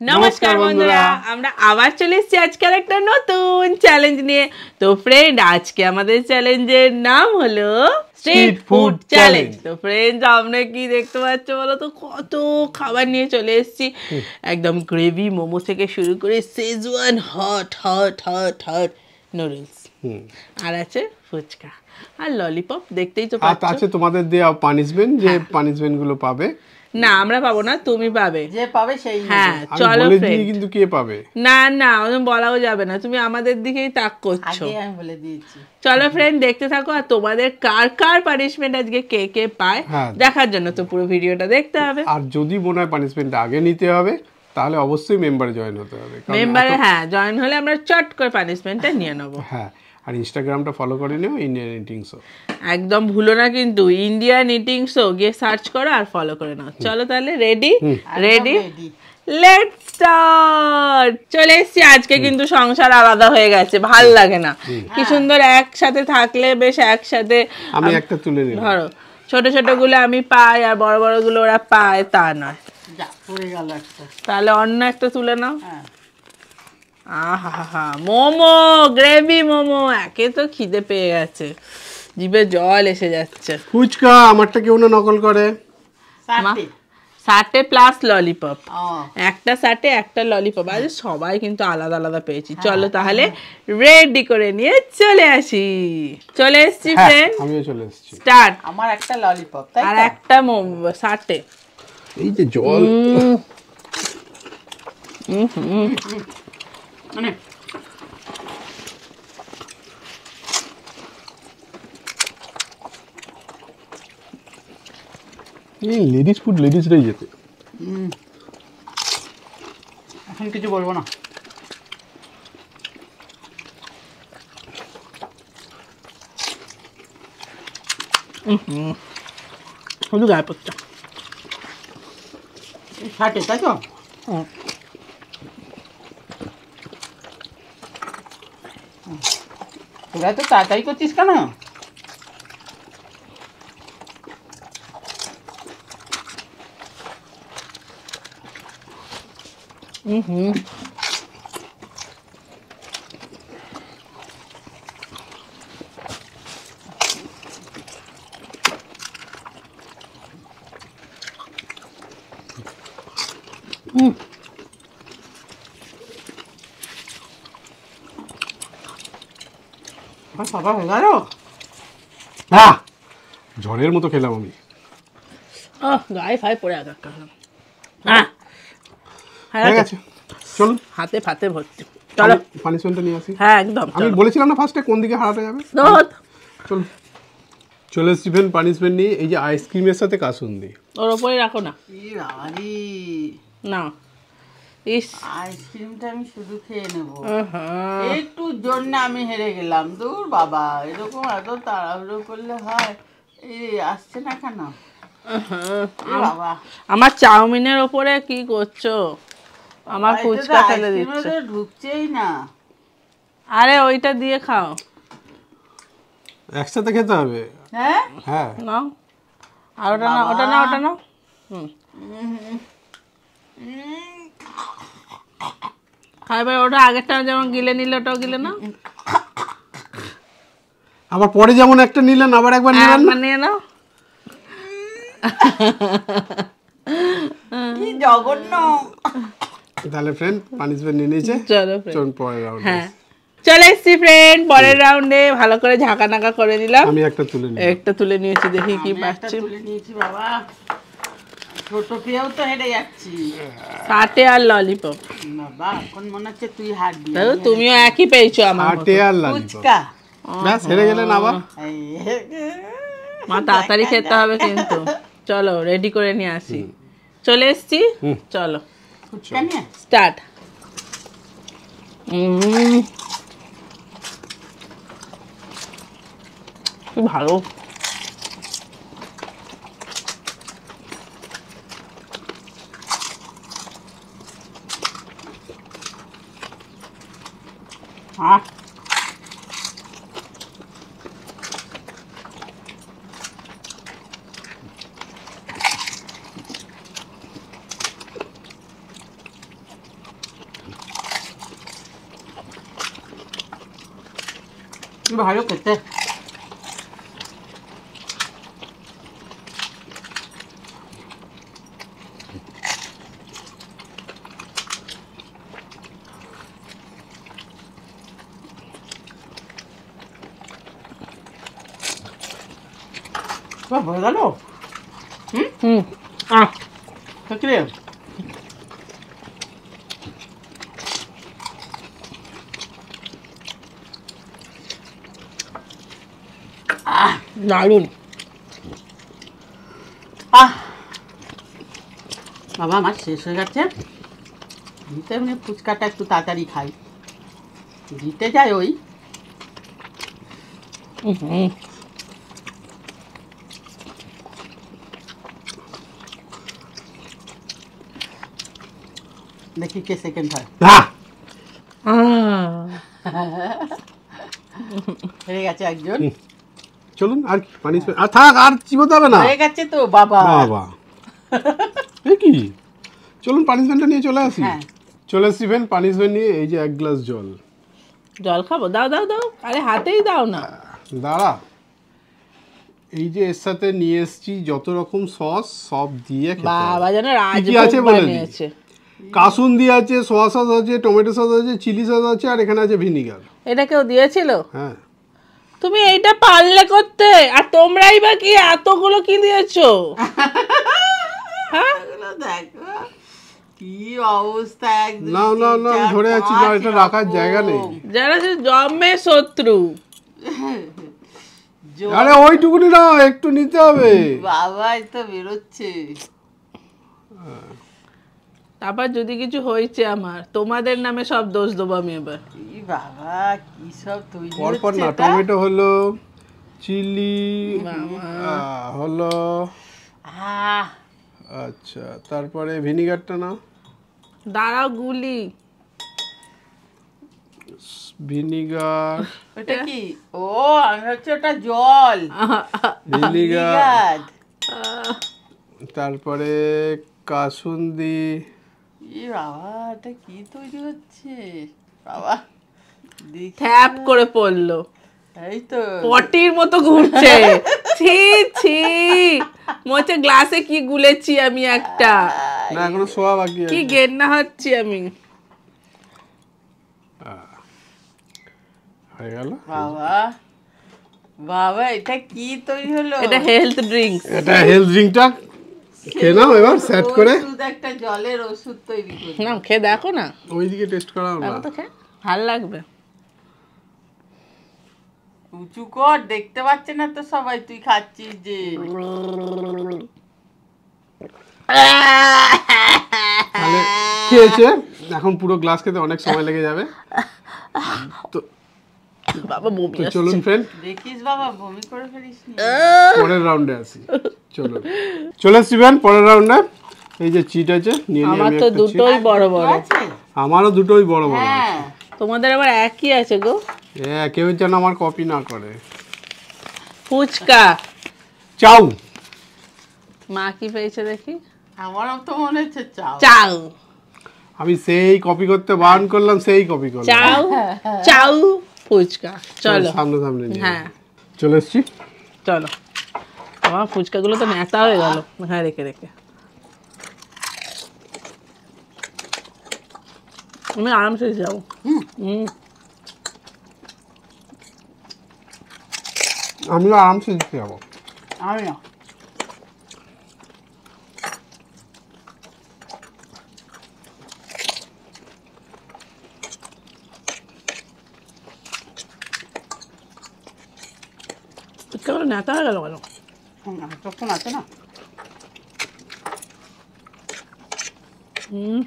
নমস্কার বন্ধুরা, আমরা আবার চলে এসেছি আজকের একটা নতুন চ্যালেঞ্জ নিয়ে। তো ফ্রেন্ড, আজকে আমাদের চ্যালেঞ্জের নাম হলো স্ট্রিট ফুড চ্যালেঞ্জ। তো ফ্রেন্ড, আমরা কি দেখতে পাচ্ছ বলো তো, কত খাবার নিয়ে চলে এসেছি। একদম গ্রেভি মোমো থেকে শুরু করে Schezwan hot hot hot hot noodles, আর আছে ফুচকা আর ললিপপ। দেখতেই তো পাচ্ছ। আছে তোমাদের দেওয়া পানিশমেন্ট, যে পানিশমেন্ট গুলো পাবে। না, আমরা পাবো না, তুমি পাবে। যে পাবে সেই। হ্যাঁ, চলো ফ্রেন্ড। কিন্তু কে পাবে? না না, ওরকম বলাও যাবে না, তুমি আমাদের দিকেই তাক করছো। আগে আমি বলে দিয়েছি। চলো ফ্রেন্ড, দেখতে থাকো। আর তোমাদের কার কার পানিশমেন্ট আজকে কে কে পায় দেখার জন্য তো পুরো ভিডিওটা দেখতে হবে। আর যদি মনে হয় পানিশমেন্টটা আগে নিতে হবে, তাহলে অবশ্যই মেম্বারে জয়েন হতে হবে। মেম্বারে জয়েন হলে আমরা চট করে পানিশমেন্টটা নিয়ে নেবো। আর ইনস্টাগ্রামটা ফলো করে নিও, ইন্ডিয়ান ইটিং শো। একদম ভুলো না কিন্তু, ইন্ডিয়ান ইটিং শো গিয়ে সার্চ করো আর ফলো করে নাও। চলো তাহলে, রেডি রেডি লেটস স্টার্ট। চলে এসেছি। আজকে কিন্তু সংসার আলাদা হয়ে গেছে, ভাল লাগে না। কি সুন্দর একসাথে থাকলে, বেশ একসাথে। আমি একটা তুলে নিলাম। ধরো, ছোট ছোট গুলো আমি পাই আর বড় বড় গুলো ওরা পায়, তা নয়। তাহলে অন্য একটা তুলে নাও। আহা, মোমো, গ্রেভি মোমো। একে তো খিদে পেয়ে গেছে, জিভে জল এসে যাচ্ছে। ফুচকা আমারটা কেউ না নকল করে। 60 প্লাস ললিপপ, একটা 60 একটা ললিপপ। আজ সবাই কিন্তু আলাদা আলাদা পেয়েছি। চলো তাহলে রেডি করে নিয়ে চলে আসি। চলে এসছি ফ্রেন্ড, আমিও চলে এসেছি। স্টার্ট। আমার একটা ললিপপ আর একটা মোমো 60। এই যে জল, মানে এই লেডিস ফুড লেডিসরাই যেতে। এখন কিছু বলবো না। শুধু গায়ে পড়ছে। 60, তাই তো? তোরা তো তাড়াতাড়ি করছিস কেন? সবার হয়ে গেল। ঝড়ের মতো খেলাম আমি। গায়ে ফায়ে পড়ে আঘাত করলাম। হয়ে গেছে, চলুন। হাতে ফাতে ভর্তি। চলো পানিশমেন্টটা নিয়ে আসি। হ্যাঁ একদম। আমি বলেছিলাম না ফার্স্টে কোন দিকে হারাতে যাবে। চলুন, চলে এসেছি পানিশমেন্ট নিয়ে। এই যে আইসক্রিমের সাথে কাসুন্দি, ওর ওপরে রাখো না। না, আইসক্রিমটা আমি শুধু খেয়ে নেবো। একটু জন্য আমি হেরে গেলাম। দূর বাবা, এরকম এত তাড়াহুড়ো করলে হয়? এই আসছে না কেন? বাবা, আমার চাউমিনের ওপরে কি করছো? আমার ফুচকা ফেলে দিচ্ছ। ঢুকছেই না। আরে ওইটা দিয়ে খাও। একসাথে খেতে হবে। হ্যাঁ নাও। আর ওটা না, ওটা না, ওটা না। খাইবে ওটা। আগেরটা যেমন গিলে নিলে ওটাও গিলে না। আবার পরে যেমন একটা নিলেন, আবার একবার নিলেন না। নিয়ে নাও। কি জঘন্য। তাহলে ফ্রেন্ড পানিশমেন্ট নিয়ে নিয়েছে। চলো পরের রাউন্ডে। হ্যাঁ, চলে এসছি ফ্রেন্ড পরের রাউন্ডে। ভালো করে ঝাঁকা নাকা করে নিলাম। আমি একটা তুলে নিয়েছি, দেখি কি পাচ্ছি। তুলে নিয়েছি বাবা। ছোট পেয়েও তো হেরে যাচ্ছি। 60 আর ললিপপ। বাবা, এখন মনে হচ্ছে তুই হারবি। তুমিও একই পেয়েছো আমার মতো। 60 আর ললিপপ। ফুচকা ব্যাস হেরে গেলেন আবার। মা তাড়াতাড়ি খেতে হবে কিন্তু। চলো রেডি করে নিয়ে আসি। চলে এসছি, চলো ফুচকা নিয়ে স্টার্ট। কি ভালো। ভালো খেতে। হয়ে গেল। হুম আহ থাকলে দারুণ। বাবা আমার শেষ হয়ে গেছে। দিতে এমনি ফুচকাটা একটু তাড়াতাড়ি খাই, দিতে যাই ওই দেখি কে সেকেন্ড হয়। হয়ে গেছে একজন। চলুন আর কি পানিশমেন্ট আর থাক, আর চিবোতে হবে না। হয়ে গেছে তো বাবা। বাবা এ কি, চলুন পানিশমেন্টটা নিয়ে চলে আসি। হ্যাঁ চলে আসি ফ্রেন্ড পানিশমেন্ট নিয়ে। এই যে 1 গ্লাস জল। জল খাবো? দাও দাও দাও, আরে হাতেই দাও না। দাঁড়া, এই যে এর সাথে নিয়ে এসছি যত রকম সস সব দিয়ে খেতে হবে। বাবা যেন কি কি আছে রাজভোগ বলে দিই। বানিয়েছে। কাসুন্দি আছে, সোয়া সস আছে, টমেটো সস আছে, চিলি সস আছে, আর এখানে আছে ভিনিগার। এটা কেউ দিয়েছিল? হ্যাঁ তুমি এইটা পারলে করতে, আর তোমরাই বা কি এতগুলো কি দিয়েছো? হ্যাঁ এগুলো দেখো কি অবস্থা। এক দুই না তিন না না আমি চার ধরে আছি না, পাঁচ এটা রাখার জায়গা নেই। যারা সে জন্মে শত্রু। জল। আরে ওইটুকুনি না, একটু নিতে হবে। বাবা এই তো বেরোচ্ছে। তারপর যদি কিছু হয়েছে আমার, তোমাদের নামে সব দোষ দেবো আমি এবার। কি বাবা কি সব তৈরি পরপর হচ্ছে না, এটা? টমেটো হলো, চিলি হলো, আহ আচ্ছা তারপরে ভিনিগারটা না, দাঁড়াও গুলি। ভিনিগার ওটা কি? ও আমি হচ্ছে ওটা জল। Vinegar, vinegar. তারপরে কাসুন্দি। ই বাবা এটা কি তৈরি হচ্ছে বাবা, দেখি থ্যাপ করে পড়লো, এই তো পটির মতো ঘুরছে। ছি ছি, মনে হচ্ছে গ্লাসে কি গুলেছি আমি একটা। না এখনো সোয়া বাকি কি আছে। গেন্না হচ্ছি আমি। হয়ে গেল। বাবা বাবা এটা কি তৈরি হলো? এটা হেলথ ড্রিঙ্কস। এটা হেলথ ড্রিঙ্কটা খেয়ে নাও এবার সেট করে। ওষুধ, একটা জলের ওষুধ তৈরি করে। না খেয়ে দেখো না, ওইদিকে টেস্ট করাও না। দেখো তো খেয়ে, ভাল লাগবে। উঁচু কর, দেখতে পাচ্ছে না তো সবাই তুই খাচ্ছিস যে। তাহলে খেয়েছে, এখন পুরো গ্লাস খেতে অনেক সময় লেগে যাবে। তো বাবা বমি তো আসছে। চলুন ফ্রেন্ড দেখিস বাবা বমি করে ফেলিস নি। পরের রাউন্ডে আসি। চলুন চলে আসছি ফ্রেন্ড পরের রাউন্ডে। এই যে চিট আছে নিয়ে নিই আমার আমি তো একটা চিট। দুটোই বড় বড়। আছে? আমারও দুটোই বড় বড় আছে। হ্যাঁ তোমাদের আবার একই আছে গো। হ্যাঁ কেউ যেন আমার কপি না করে। ফুচকা। চাউ। মা কি পেয়েছে দেখি। আমারও তো মনে হচ্ছে চাও। চাউ আমি সেই কপি করতে বারণ করলাম, সেই কপি করলাম। চাউ চাউ ফুচকা। চলো সামনে সামনে নিয়ে হ্যাঁ চলে এসছি। চলো। আমার ফুচকাগুলো তো নেতা হয়ে গেল হ্যাঁ রেখে রেখে। আমি আরামসে যাবো। আমিও আরামসে দিতে যাবো। আমি না ফুচকাগুলো নেতা হয়ে গেল কেন? তখন আছে না। হুম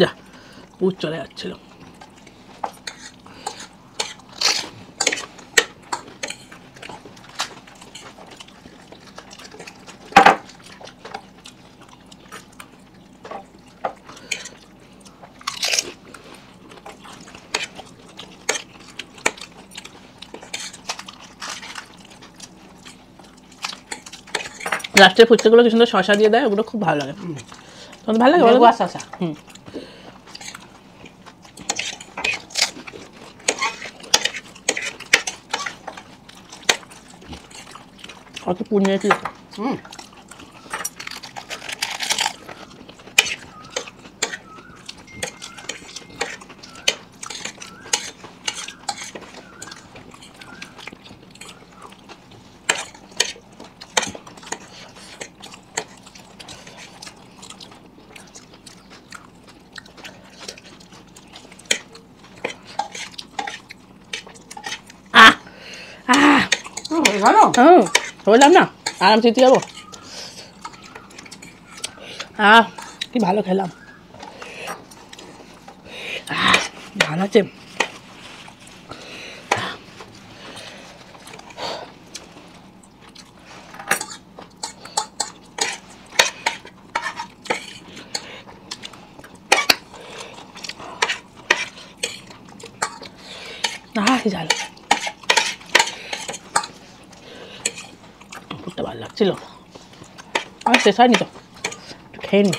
যা পুচ চলে যাচ্ছিল। লাস্টের ফুচকাগুলো কি সুন্দর শসা দিয়ে দেয়, ওগুলো খুব ভালো লাগে। তোমার ভালো লাগে বলো? লেবু আর শসা। কত পুড়িয়ে কি ভালো। বললাম না আরাম চিতে যাবো। কি ভালো খেলাম, ভালো আছে। ঝাল পুরটা ভালো লাগছিল। আমার শেষ হয়নি তো, খেয়ে নি।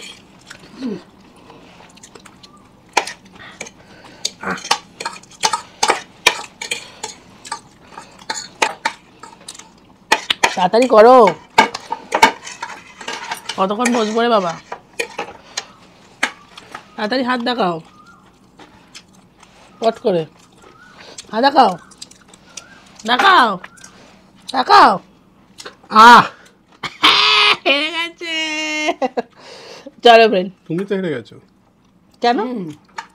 তাড়াতাড়ি করো, কতক্ষণ বসবো রে বাবা, তাড়াতাড়ি হাত দেখাও, পট করে হাত দেখাও, দেখাও দেখাও। হেরে গেছে। চলো ফ্রেন্ড। তুমি তো হেরে গেছো। কেন?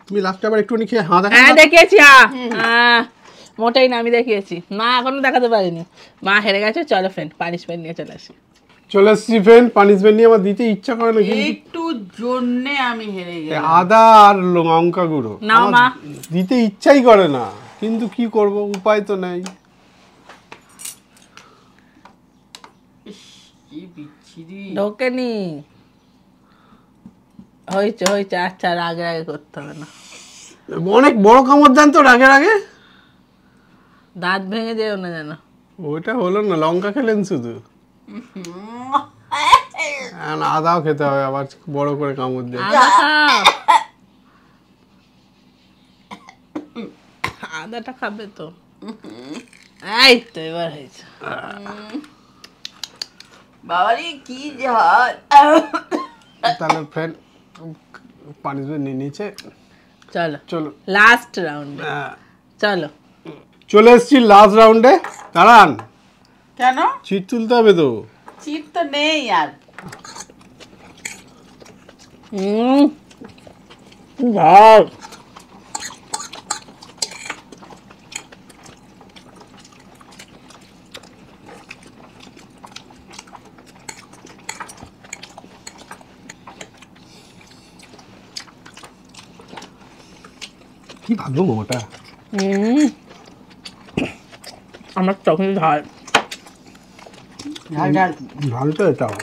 তুমি লাস্টে আবার একটুখানি খেয়ে হাঁ দেখা। হ্যাঁ দেখিয়েছি, মোটেই না, আমি দেখিয়েছি। মা এখনো দেখাতে পারিনি, মা হেরে গেছে। চলো ফ্রেন্ড, পানিশমেন্ট নিয়ে চলে আসি। চলে এসছি ফ্রেন্ড, পানিশমেন্ট নিয়ে আমার দিতে ইচ্ছা করে না, কিন্তু একটু জন্যে আমি হেরে গেলাম। আদা আর লঙ্কা গুঁড়ো নাও মা। দিতে ইচ্ছাই করে না, কিন্তু কি করব, উপায় তো নেই। কি বিচ্ছিরি। ঢোকেনি। হয়েছে হয়েছে, আচ্ছা রাগে রাগে করতে হবে না। অনেক বড় কামড় দেন তো রাগে রাগে, দাঁত ভেঙে যেও না যেন। ওইটা হলো না, লঙ্কা খেলেন শুধু, আদাও খেতে হবে আবার বড় করে কামড় দেন। আদা খাও, আদাটা খাবে তো। এই তো এবার হয়েছে। বাবারে কি ঝাল। তাহলে ফ্রেন্ড পানিশমেন্ট নিয়ে নিয়েছে। চলো চলো লাস্ট রাউন্ডে, চলো। চলে এসছি লাস্ট রাউন্ডে। দাঁড়ান, কেন? চিট তুলতে হবে তো। চিট তো নেই আর। ভালো। কি ভালো মোটা, আমার তখন ঝাল ঝাল ঝাল। ভালোটা এটাও।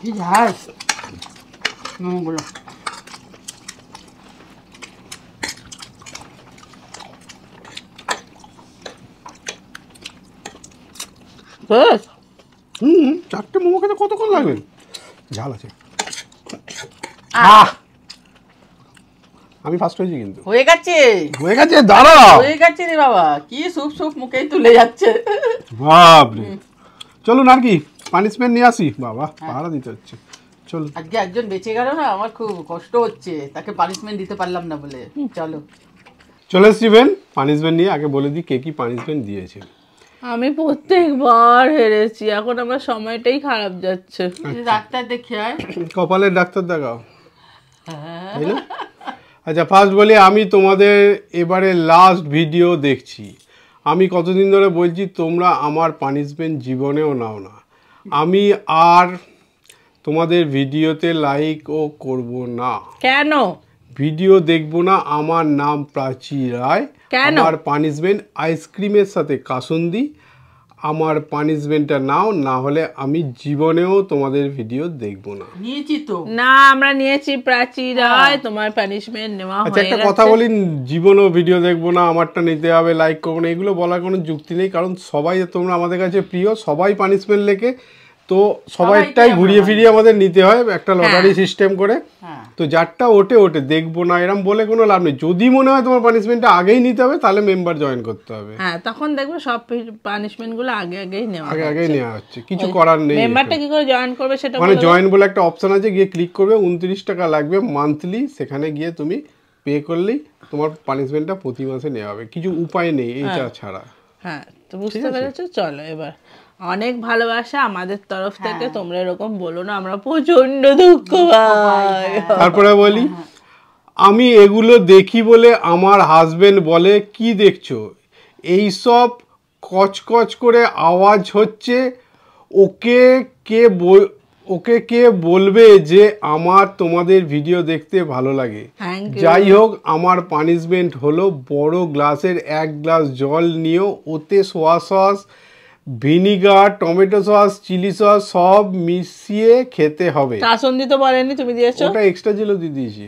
কি ঝাল মোমোগুলো। চারটে মোমো খেতে কতক্ষণ লাগবে? ঝাল আছে। আমি ফার্স্ট হয়েছি কিন্তু। হয়ে গেছে হয়ে গেছে, দাঁড়াও। হয়ে গেছে রে বাবা, কি সুপ সুপ মুখেই তুলে যাচ্ছে। বাপরে, চলুন আর কি পানিশমেন্ট নিয়ে আসি। বাবা পাহারা দিতে হচ্ছে। চলো, আজকে একজন বেঁচে গেল না, আমার খুব কষ্ট হচ্ছে, তাকে পানিশমেন্ট দিতে পারলাম না বলে। চলো চলে এসছি ফ্রেন্ড পানিশমেন্ট নিয়ে। আগে বলে দিই কে কি পানিশমেন্ট দিয়েছে। আমি প্রত্যেকবার হেরেছি, এখন আমার সময়টাই খারাপ যাচ্ছে। ডাক্তার দেখে আয়। কপালের ডাক্তার দেখাও, তাই না? আচ্ছা ফার্স্ট বলি, আমি তোমাদের এবারে লাস্ট ভিডিও দেখছি। আমি কতদিন ধরে বলছি তোমরা আমার পানিশমেন্ট জীবনেও নাও না। আমি আর তোমাদের ভিডিওতে লাইকও করব না। কেন? ভিডিও দেখব না। আমার নাম প্রাচী রায়। কেন? আমার পানিশমেন্ট আইসক্রিমের সাথে কাসুন্দি। আমার পানিশমেন্টটা নাও, না হলে আমি জীবনেও তোমাদের ভিডিও দেখব না। নিয়েছি তো না, আমরা নিয়েছি প্রাচী রায়, তোমার পানিশমেন্ট নেওয়া আচ্ছা, হয়ে একটা গেছে। কথা বলি, জীবনেও ভিডিও দেখবো না, আমারটা নিতে হবে, লাইক করবো না, এগুলো বলার কোনো যুক্তি নেই। কারণ সবাই তোমরা আমাদের কাছে প্রিয়, সবাই পানিশমেন্ট লেখে, তো সবাইটাই ঘুরিয়ে ফিরিয়ে আমাদের নিতে হয় একটা লটারি সিস্টেম করে। হ্যাঁ তো যারটা ওটে দেখবো না এরম বলে কোনো লাভ নেই। যদি মনে হয় তোমার পানিশমেন্টটা আগেই নিতে হবে, তাহলে মেম্বার জয়েন করতে হবে। হ্যাঁ, তখন দেখবো সব পানিশমেন্ট গুলো আগেই নেওয়া আগেই নেওয়া হচ্ছে, কিছু করার নেই। মেম্বারটা কি করে জয়েন করবে সেটা মানে জয়েন বলে একটা অপশন আছে, গিয়ে ক্লিক করবে, 29 টাকা লাগবে মান্থলি। সেখানে গিয়ে তুমি পে করলেই তোমার পানিশমেন্টটা প্রতি মাসে নেওয়া হবে। কিছু উপায় নেই এইটা ছাড়া। হ্যাঁ, তো বুঝতে পেরেছো। চলো, এবার অনেক ভালোবাসা আমাদের তরফ থেকে, তোমরা এরকম বলো না, আমরা প্রচন্ড দুঃখ পাই। তারপরে বলি, আমি এগুলো দেখি বলে আমার হাজবেন্ড বলে, কি দেখছো এইসব কচকচ করে আওয়াজ হচ্ছে, ওকে কে বলবে যে আমার তোমাদের ভিডিও দেখতে ভালো লাগে। Thank you. যাই হোক, আমার পানিশমেন্ট হলো বড় গ্লাসের 1 গ্লাস জল নিও, ওতে soya sauce, vinegar, tomato sauce, chili sauce সব মিশিয়ে খেতে হবে। কাসুন্দি তো বলেনি, তুমি দিয়েছো। ওটা এক্সট্রা ছিল দিয়ে দিয়েছি।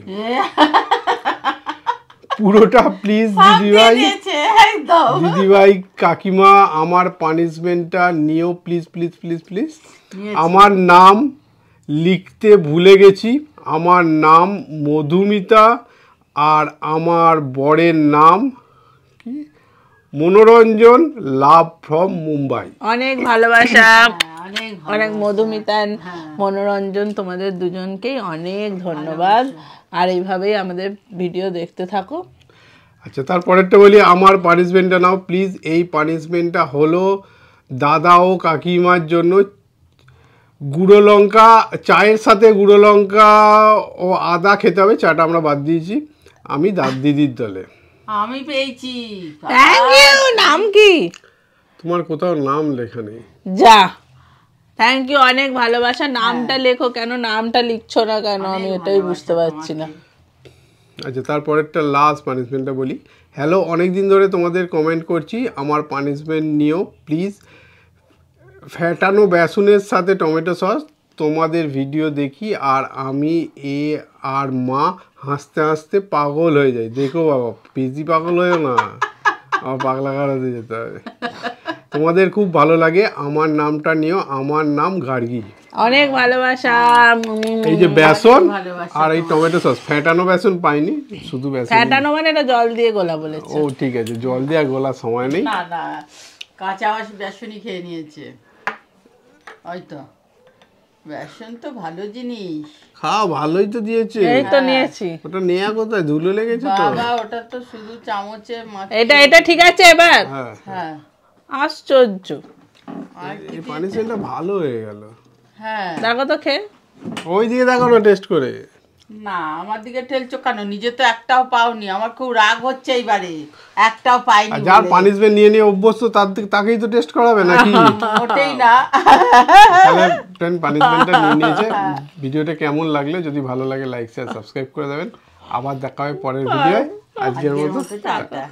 পুরোটা প্লিজ দিদিভাই, একদম দিদিভাই, কাকিমা, আমার পানিশমেন্টটা নিও প্লিজ প্লিজ প্লিজ প্লিজ। আমার নাম লিখতে ভুলে গেছি। আমার নাম মধুমিতা, আর আমার বরের নাম কি মনোরঞ্জন, লাভ ফ্রম মুম্বাই। অনেক ভালোবাসা, অনেক অনেক মধুমিতা, মনোরঞ্জন, তোমাদের দুজনকেই অনেক ধন্যবাদ। আর এইভাবেই আমাদের ভিডিও দেখতে থাকো। আচ্ছা, তারপরেরটা বলি, আমার পানিশমেন্টটা নাও প্লিজ। এই পানিশমেন্টটা হলো দাদা ও কাকিমার জন্য। গুঁড়ো লঙ্কা, চায়ের সাথে গুঁড়ো লঙ্কা ও আদা খেতে হবে। চাটা আমরা বাদ দিয়েছি। আমি দিদির দলে। আমি পেয়েছি। Thank you. নাম কি? তোমার কোথাও নাম লেখা নেই। যা, থ্যাংক ইউ, অনেক ভালোবাসা। নামটা লেখো কেন, নামটা লিখছো না কেন, আমি এটাই বুঝতে পারছি না। আচ্ছা, তারপরেরটা লাস্ট পানিশমেন্টটা বলি। হ্যালো, অনেক দিন ধরে তোমাদের কমেন্ট করছি, আমার পানিশমেন্ট নিও প্লিজ। ফ্যাটানো বেসনের সাথে টমেটো সস, তোমাদের ভিডিও দেখি আর আমি আর মা হাসতে হাসতে পাগল হয়ে যাই। দেখো বাবা, বেশি পাগল হয়েও না, আমার পাগলা গাড়াতে যেতে হবে। তোমাদের খুব ভালো লাগে, আমার নামটা নিও। আমার নাম গার্গী। অনেক ভালোবাসা। এই যে বেসন আর এই টমেটো সস, ফ্যাটানো বেসন পাইনি, শুধু বেসন। ফ্যাটানো মানে এটা জল দিয়ে গোলা বলেছে। ও ঠিক আছে, জল দিয়ে গোলার সময় নেই। না না, কাঁচা বেসনই খেয়ে নিয়েছে। ওই তো বেসন তো ভালো জিনিস। খাও, ভালোই তো দিয়েছে। এই তো নিয়েছি। ওটা নেয়া কোথায়, ধুলো লেগেছে তো। বাবা, ওটা তো শুধু চামচে এটা ঠিক আছে এবার। হ্যাঁ, হ্যাঁ আশ্চর্য। এই পানিশমেন্টটা ভালো হয়ে গেল। হ্যাঁ, দেখো তো খেয়ে। ওই দিকে দেখো না টেস্ট করে। না আমার দিকে ঠেলছো কেন? নিজে তো একটাও পাওনি। আমার খুব রাগ হচ্ছে এইবারে, একটাও পাইনি। আর যার পানিশমেন্ট নিয়ে নিয়ে অভ্যস্ত, তাকেই তো টেস্ট করাবে নাকি? ওটাই না। তাহলে ফ্রেন্ড পানিশমেন্টটা নিয়ে নিয়েছে। ভিডিওটা কেমন লাগলো, যদি ভালো লাগে লাইক শেয়ার সাবস্ক্রাইব করে দেবেন। আবার দেখা হবে পরের ভিডিও। আজকের মতো টাটা।